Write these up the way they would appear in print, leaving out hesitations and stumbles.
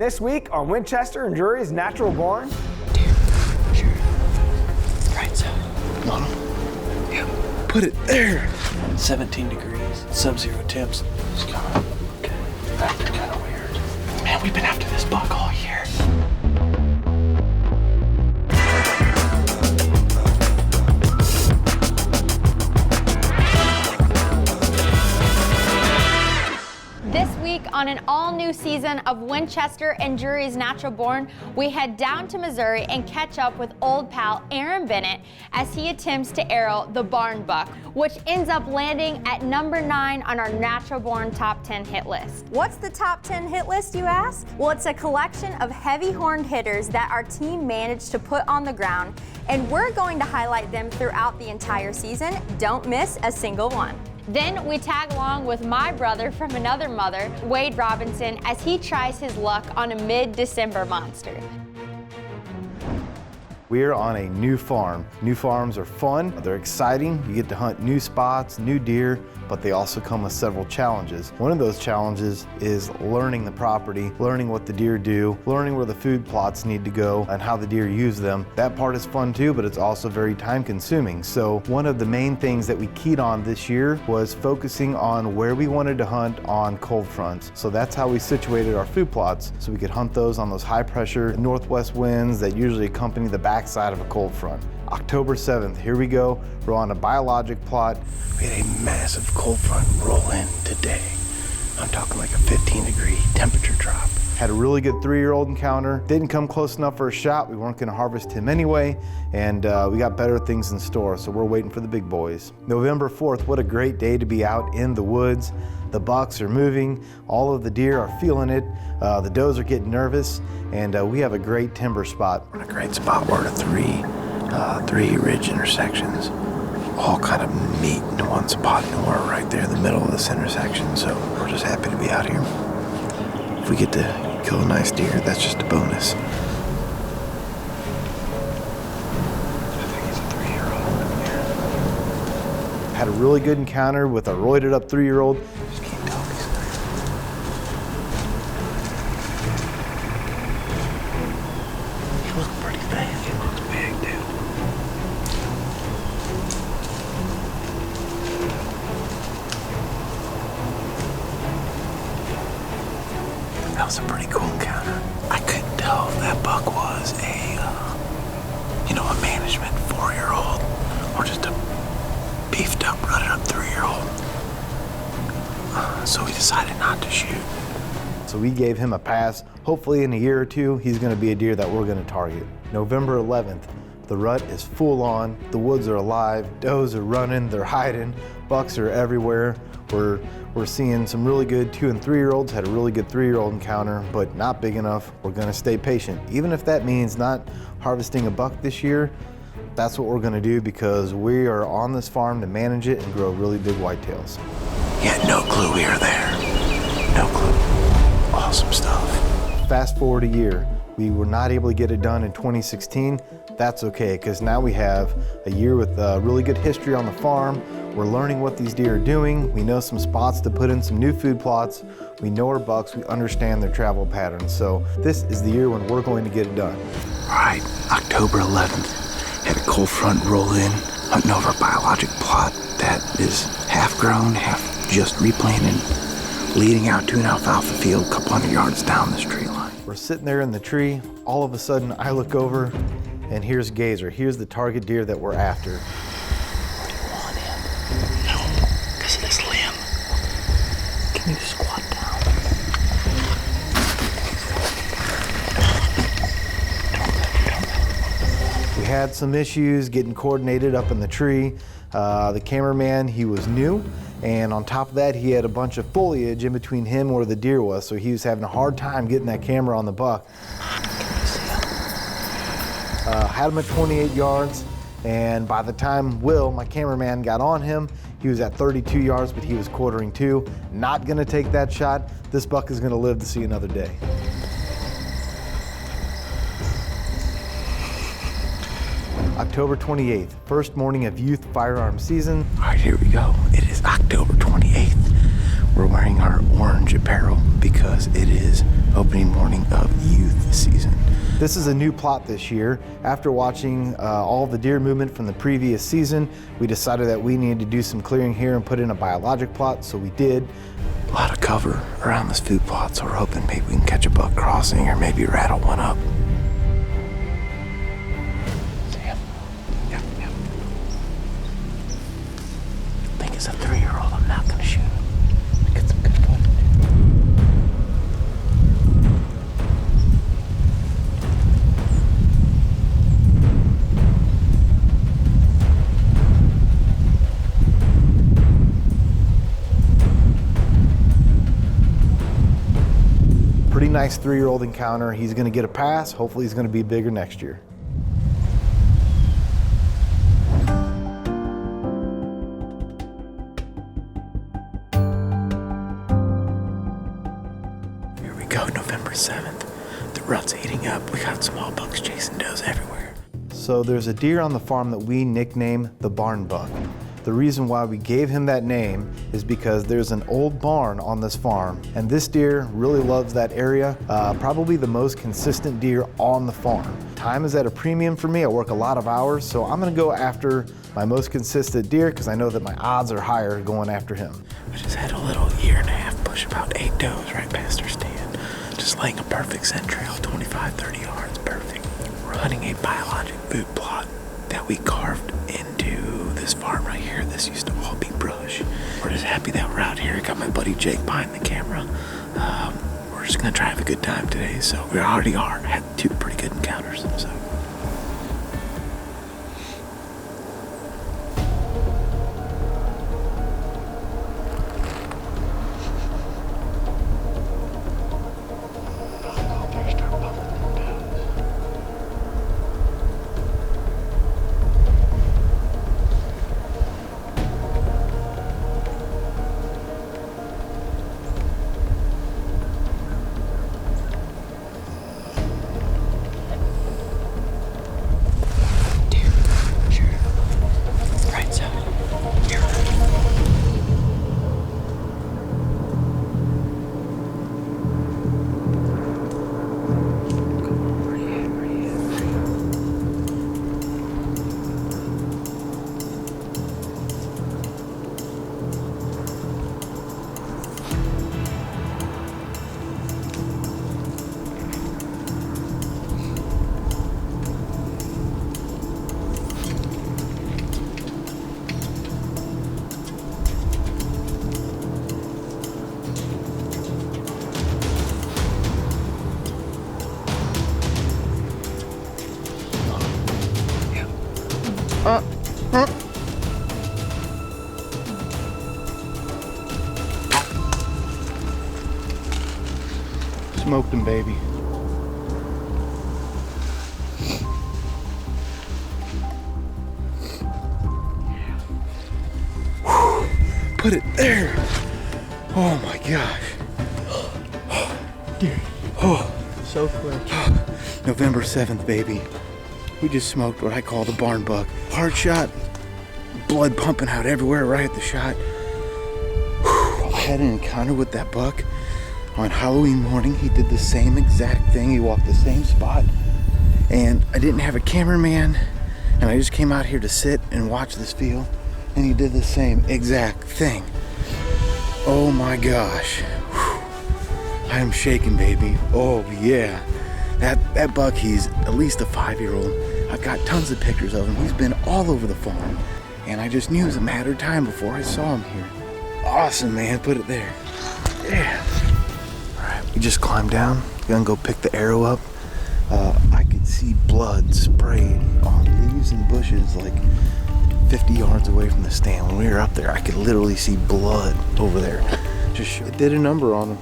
This week on Winchester and Drury's Natural Barn. Deer, sure. Right side. On them. Yep. Put it there. 17 degrees, sub-zero temps. It's coming. Okay. That's kind of weird. Man, we've been after this buck all year. This week on an all-new season of Winchester and Drury's Natural Born, we head down to Missouri and catch up with old pal Aaron Bennett as he attempts to arrow the barn buck, which ends up landing at number 9 on our Natural Born Top 10 hit list. What's the Top 10 hit list, you ask? Well, it's a collection of heavy-horned hitters that our team managed to put on the ground, and we're going to highlight them throughout the entire season. Don't miss a single one. Then we tag along with my brother from another mother, Wade Robinson, as he tries his luck on a mid-December monster. We're on a new farm. New farms are fun, they're exciting. You get to hunt new spots, new deer, but they also come with several challenges. One of those challenges is learning the property, learning what the deer do, learning where the food plots need to go and how the deer use them. That part is fun too, but it's also very time consuming. So one of the main things that we keyed on this year was focusing on where we wanted to hunt on cold fronts. So that's how we situated our food plots, so we could hunt those on those high pressure northwest winds that usually accompany the backside of a cold front. October 7th, here we go. We're on a biologic plot. We had a massive cold front roll in today. I'm talking like a 15-degree temperature drop. Had a really good 3-year-old encounter. Didn't come close enough for a shot. We weren't gonna harvest him anyway, and we got better things in store, so we're waiting for the big boys. November 4th, what a great day to be out in the woods. The bucks are moving, all of the deer are feeling it, the does are getting nervous, and we have a great timber spot. We're in a great spot. We're at three ridge intersections, all kind of meet into one spot, and we're right there in the middle of this intersection, so we're just happy to be out here. If we get to kill a nice deer, that's just a bonus. I think he's a 3-year-old here. Had a really good encounter with a roided up 3-year-old. Just can't tell if he's He looks pretty big. He looks big, too. That was a pretty cool encounter. I couldn't tell if that buck was a management 4-year-old or just a beefed up, rutted up 3-year-old. So we decided not to shoot. So we gave him a pass. Hopefully in a year or two, he's gonna be a deer that we're gonna target. November 11th, the rut is full on. The woods are alive, does are running, they're hiding, bucks are everywhere. We're seeing some really good 2- and 3-year-olds, had a really good 3-year-old encounter, but not big enough. We're gonna stay patient. Even if that means not harvesting a buck this year, that's what we're gonna do because we are on this farm to manage it and grow really big whitetails. He had no clue we were there. No clue. Awesome stuff. Fast forward a year. We were not able to get it done in 2016. That's okay, because now we have a year with really good history on the farm. We're learning what these deer are doing. We know some spots to put in some new food plots. We know our bucks, we understand their travel patterns. So this is the year when we're going to get it done. All right, October 11th, had a cold front roll in, hunting over a biologic plot that is half grown, half just replanted, leading out to an alfalfa field a couple hundred yards down this tree line. We're sitting there in the tree. All of a sudden, I look over, and here's Gazer. Here's the target deer that we're after. What do you want him? No, because of this limb. Can you squat down? We had some issues getting coordinated up in the tree. The cameraman, he was new, and on top of that, he had a bunch of foliage in between him and where the deer was, so he was having a hard time getting that camera on the buck. Had him at 28 yards, and by the time Will, my cameraman, got on him, he was at 32 yards, but he was quartering 2. Not gonna take that shot. This buck is gonna live to see another day. October 28th, first morning of youth firearm season. All right, here we go. It is October 28th. We're wearing our orange apparel because it is opening morning of youth season. This is a new plot this year. After watching all the deer movement from the previous season, we decided that we needed to do some clearing here and put in a biologic plot, so we did. A lot of cover around this food plot, so we're hoping maybe we can catch a buck crossing or maybe rattle one up. Yep. I think it's a 3-year-old. I'm not gonna shoot him. Get some good footage. Pretty nice 3-year-old encounter. He's gonna get a pass. Hopefully he's gonna be bigger next year. Here we go, November 7th. The rut's heating up. We got small bucks chasing does everywhere. So there's a deer on the farm that we nickname the barn buck. The reason why we gave him that name is because there's an old barn on this farm, and this deer really loves that area, probably the most consistent deer on the farm. Time is at a premium for me. I work a lot of hours, so I'm gonna go after my most consistent deer because I know that my odds are higher going after him. We just had a little 1.5-year push about 8 does right past our stand. Just laying a perfect scent trail, 25-30 yards, perfect. We're hunting a biologic food plot that we carved into this farm right here. This used to all be brush. We're just happy that we're out here. Got my buddy Jake behind the camera. We're just gonna try to have a good time today. So we already are. Had 2 pretty good encounters. So. Smoked him, baby. Put it there. Oh my gosh. Dude. Oh. So quick. November 7th, baby. We just smoked what I call the barn buck. Hard shot, blood pumping out everywhere right at the shot. I had an encounter with that buck on Halloween morning. He did the same exact thing. He walked the same spot, and I didn't have a cameraman, and I just came out here to sit and watch this field, and he did the same exact thing. Oh my gosh. I am shaking, baby. Oh yeah. That buck, he's at least a 5-year-old. I've got tons of pictures of him. He's been all over the farm, and I just knew it was a matter of time before I saw him here. Awesome, man. Put it there. Yeah. All right, we just climbed down. Gonna go pick the arrow up. I could see blood sprayed on leaves and bushes like 50 yards away from the stand. When we were up there, I could literally see blood over there. It did a number on him.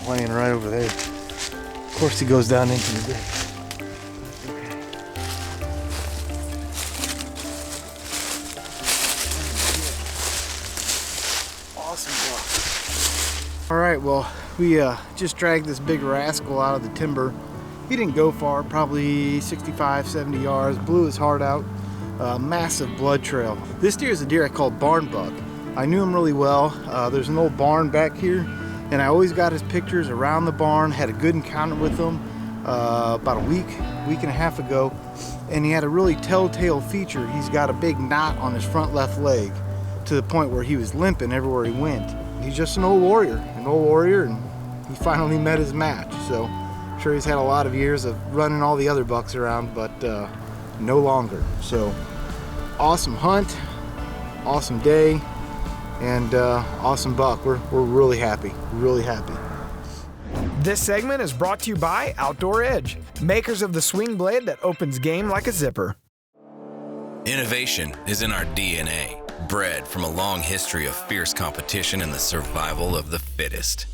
Laying right over there. Of course he goes down into the ditch. Awesome buck. All right, well, we just dragged this big rascal out of the timber. He didn't go far, probably 65, 70 yards, blew his heart out. Massive blood trail. This deer is a deer I call barn buck. I knew him really well. There's an old barn back here, and I always got his pictures around the barn, had a good encounter with him about a week and a half ago, and he had a really telltale feature. He's got a big knot on his front left leg to the point where he was limping everywhere he went. He's just an old warrior, and he finally met his match. So I'm sure he's had a lot of years of running all the other bucks around, but no longer. So awesome hunt, awesome day, and awesome buck. We're really happy, really happy. This segment is brought to you by Outdoor Edge, makers of the swing blade that opens game like a zipper. Innovation is in our DNA, bred from a long history of fierce competition and the survival of the fittest.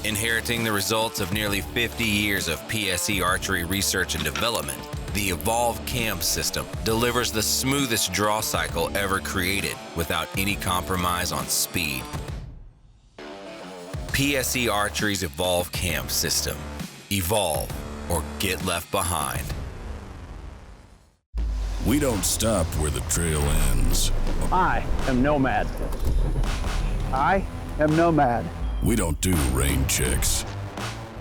Inheriting the results of nearly 50 years of PSE archery research and development, the Evolve Cam system delivers the smoothest draw cycle ever created without any compromise on speed. PSE Archery's Evolve Cam system. Evolve or get left behind. We don't stop where the trail ends. I am Nomad. I am Nomad. We don't do rain checks.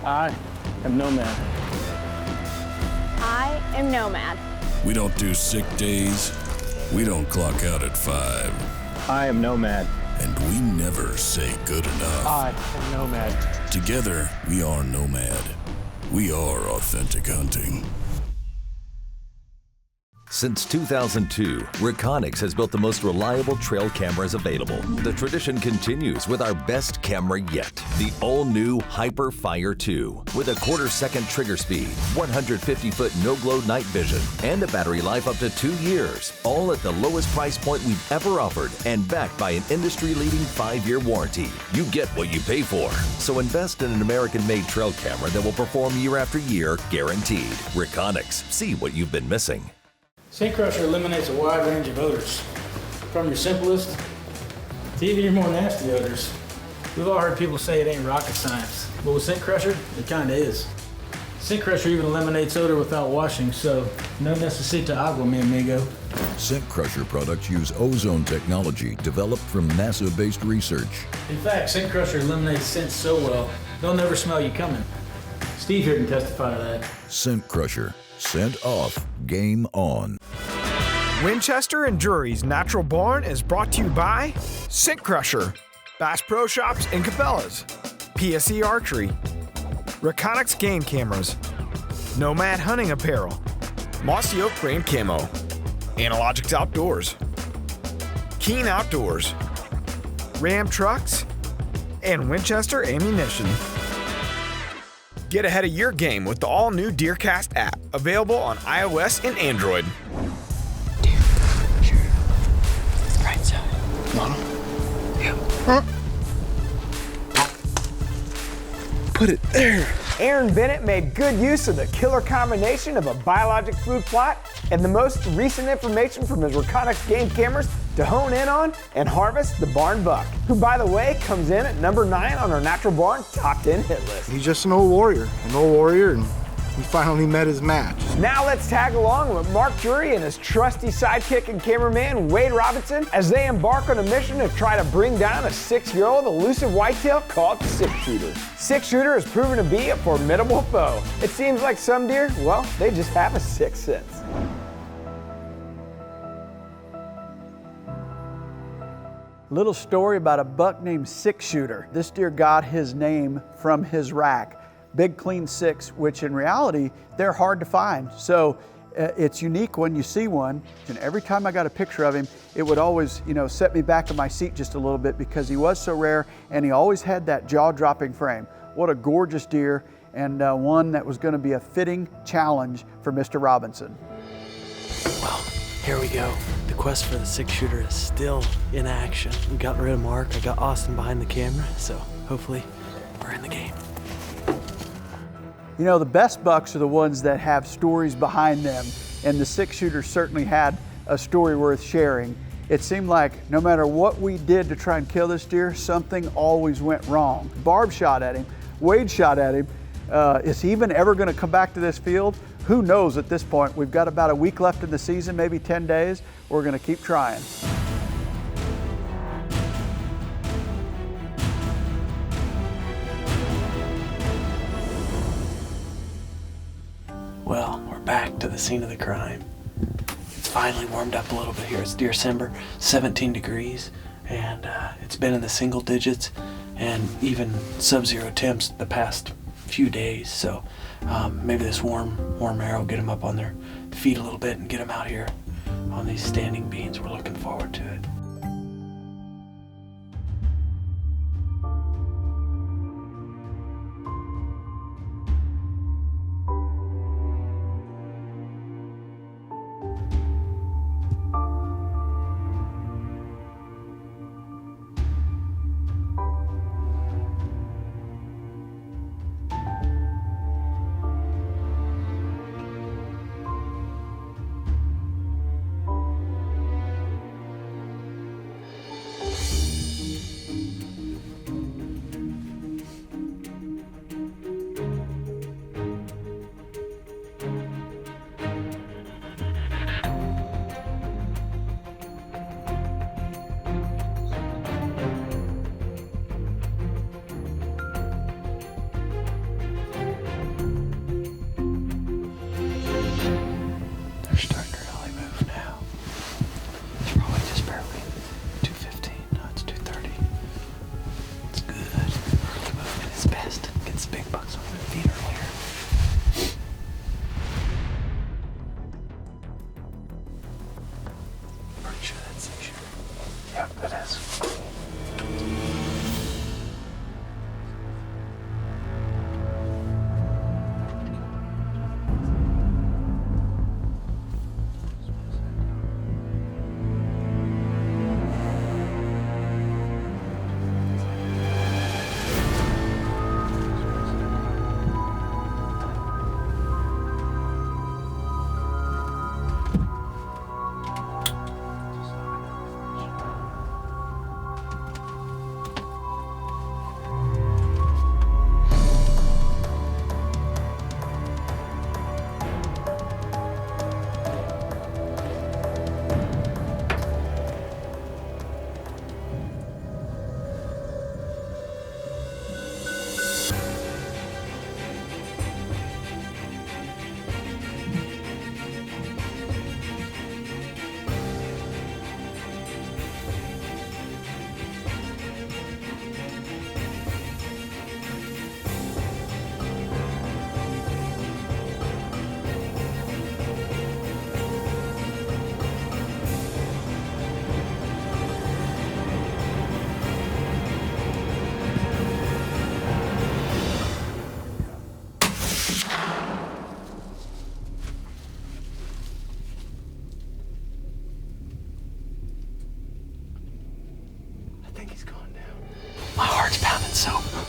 I am Nomad. I am Nomad. We don't do sick days. We don't clock out at 5. I am Nomad. And we never say good enough. I am Nomad. Together, we are Nomad. We are authentic hunting. Since 2002, Reconyx has built the most reliable trail cameras available. The tradition continues with our best camera yet, the all-new HyperFire 2. With a quarter-second trigger speed, 150-foot no-glow night vision, and a battery life up to 2 years, all at the lowest price point we've ever offered, and backed by an industry-leading 5-year warranty. You get what you pay for. So invest in an American-made trail camera that will perform year after year, guaranteed. Reconyx, see what you've been missing. Scent Crusher eliminates a wide range of odors, from your simplest to even your more nasty odors. We've all heard people say it ain't rocket science, but with Scent Crusher, it kinda is. Scent Crusher even eliminates odor without washing, so no necesita agua, mi amigo. Scent Crusher products use ozone technology developed from NASA-based research. In fact, Scent Crusher eliminates scent so well, they'll never smell you coming. Steve here can testify to that. Scent Crusher. Scent off, game on. Winchester and Drury's Natural Barn is brought to you by Scent Crusher, Bass Pro Shops and Cabela's, PSE Archery, Reconyx Game Cameras, Nomad Hunting Apparel, Mossy Oak Brand Camo, Analogics Outdoors, Keen Outdoors, Ram Trucks, and Winchester Ammunition. Get ahead of your game with the all-new DeerCast app, available on iOS and Android. Right side. Yeah. Put it there. Aaron Bennett made good use of the killer combination of a biologic food plot and the most recent information from his Reconyx game cameras to hone in on and harvest the barn buck, who, by the way, comes in at number 9 on our Natural Barn Top 10 hit list. He's just an old warrior, and he finally met his match. Now let's tag along with Mark Drury and his trusty sidekick and cameraman Wade Robinson as they embark on a mission to try to bring down a 6-year-old elusive whitetail called Six Shooter. Six Shooter has proven to be a formidable foe. It seems like some deer, well, they just have a sixth sense. Little story about a buck named Six Shooter. This deer got his name from his rack. Big clean six, which in reality, they're hard to find. So it's unique when you see one. And every time I got a picture of him, it would always, set me back in my seat just a little bit because he was so rare and he always had that jaw-dropping frame. What a gorgeous deer, and one that was gonna be a fitting challenge for Mr. Robinson. Well, here we go. The quest for the Six Shooter is still in action. We've gotten rid of Mark. I got Austin behind the camera, so hopefully we're in the game. The best bucks are the ones that have stories behind them, and the Six Shooter certainly had a story worth sharing. It seemed like no matter what we did to try and kill this deer, something always went wrong. Barb shot at him, Wade shot at him, Is he even ever going to come back to this field? Who knows at this point? We've got about a week left in the season, maybe 10 days. We're going to keep trying. Well, we're back to the scene of the crime. It's finally warmed up a little bit here. It's December, 17 degrees, and it's been in the single digits and even sub-zero temps the past few days. So maybe this warm air will get them up on their feet a little bit and get them out here on these standing beans. We're looking forward to it.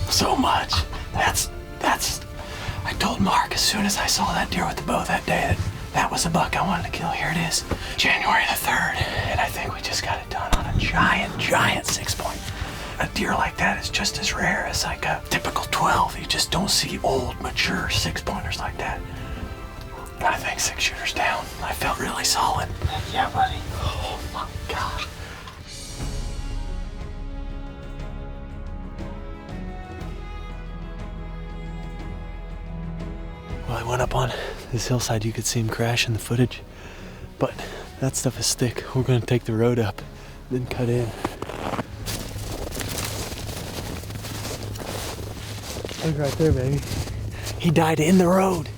So much. I told Mark as soon as I saw that deer with the bow that day that was a buck I wanted to kill. Here it is, January the 3rd, and I think we just got it done on a giant 6-point. A deer like that is just as rare as like a typical 12. You just don't see old, mature 6-pointers like that. I think 6 shooters down. I felt really solid. Yeah, buddy. Oh my God. Well, I went up on this hillside. You could see him crash in the footage, but that stuff is thick. We're gonna take the road up, then cut in. Look right there, baby. He died in the road.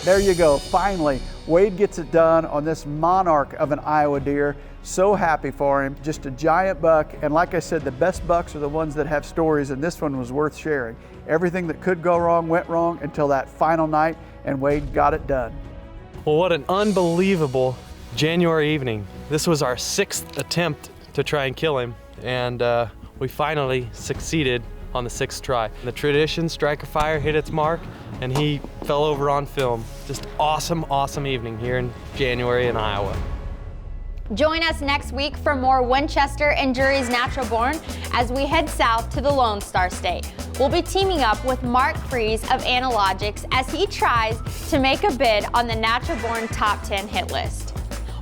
There you go, finally. Wade gets it done on this monarch of an Iowa deer. So happy for him, just a giant buck. And like I said, the best bucks are the ones that have stories, and this one was worth sharing. Everything that could go wrong went wrong until that final night, and Wade got it done. Well, what an unbelievable January evening. This was our 6th attempt to try and kill him, and we finally succeeded on the 6th try. The tradition, striker fire, hit its mark, and he fell over on film. Just awesome, awesome evening here in January in Iowa. Join us next week for more Winchester and Drury's Natural Born as we head south to the Lone Star State. We'll be teaming up with Mark Fries of Analogics as he tries to make a bid on the Natural Born Top 10 hit list.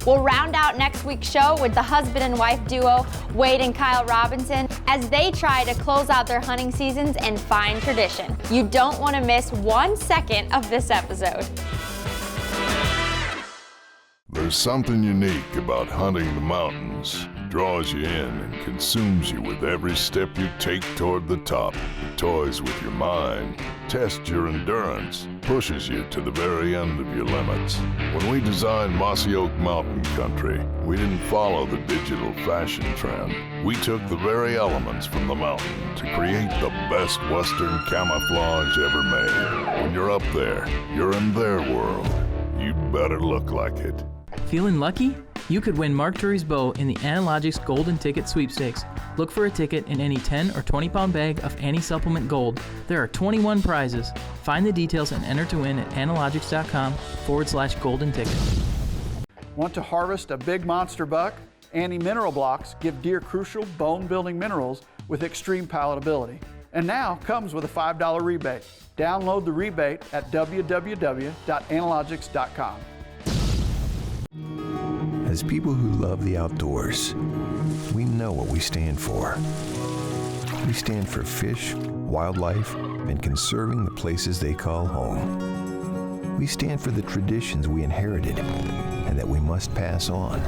We'll round out next week's show with the husband and wife duo, Wade and Kyle Robinson, as they try to close out their hunting seasons in fine tradition. You don't want to miss 1 second of this episode. There's something unique about hunting the mountains. It draws you in and consumes you with every step you take toward the top. It toys with your mind, tests your endurance, pushes you to the very end of your limits. When we designed Mossy Oak Mountain Country, we didn't follow the digital fashion trend. We took the very elements from the mountain to create the best Western camouflage ever made. When you're up there, you're in their world. You better look like it. Feeling lucky? You could win Mark Drury's bow in the Analogics Golden Ticket Sweepstakes. Look for a ticket in any 10 or 20 pound bag of Anti-Supplement Gold. There are 21 prizes. Find the details and enter to win at analogics.com/golden ticket. Want to harvest a big monster buck? Anti-mineral blocks give deer crucial bone-building minerals with extreme palatability. And now comes with a $5 rebate. Download the rebate at www.analogics.com. As people who love the outdoors, we know what we stand for. We stand for fish, wildlife, and conserving the places they call home. We stand for the traditions we inherited and that we must pass on.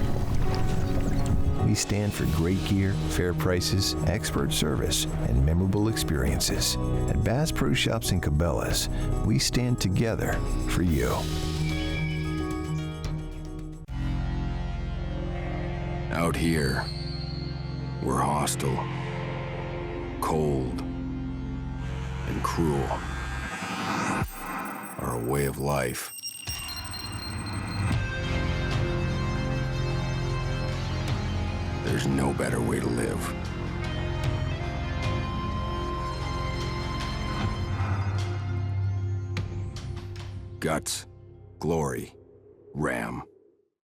We stand for great gear, fair prices, expert service, and memorable experiences. At Bass Pro Shops and Cabela's, we stand together for you. Out here, we're hostile, cold, and cruel. Our way of life. There's no better way to live. Guts, glory, ram.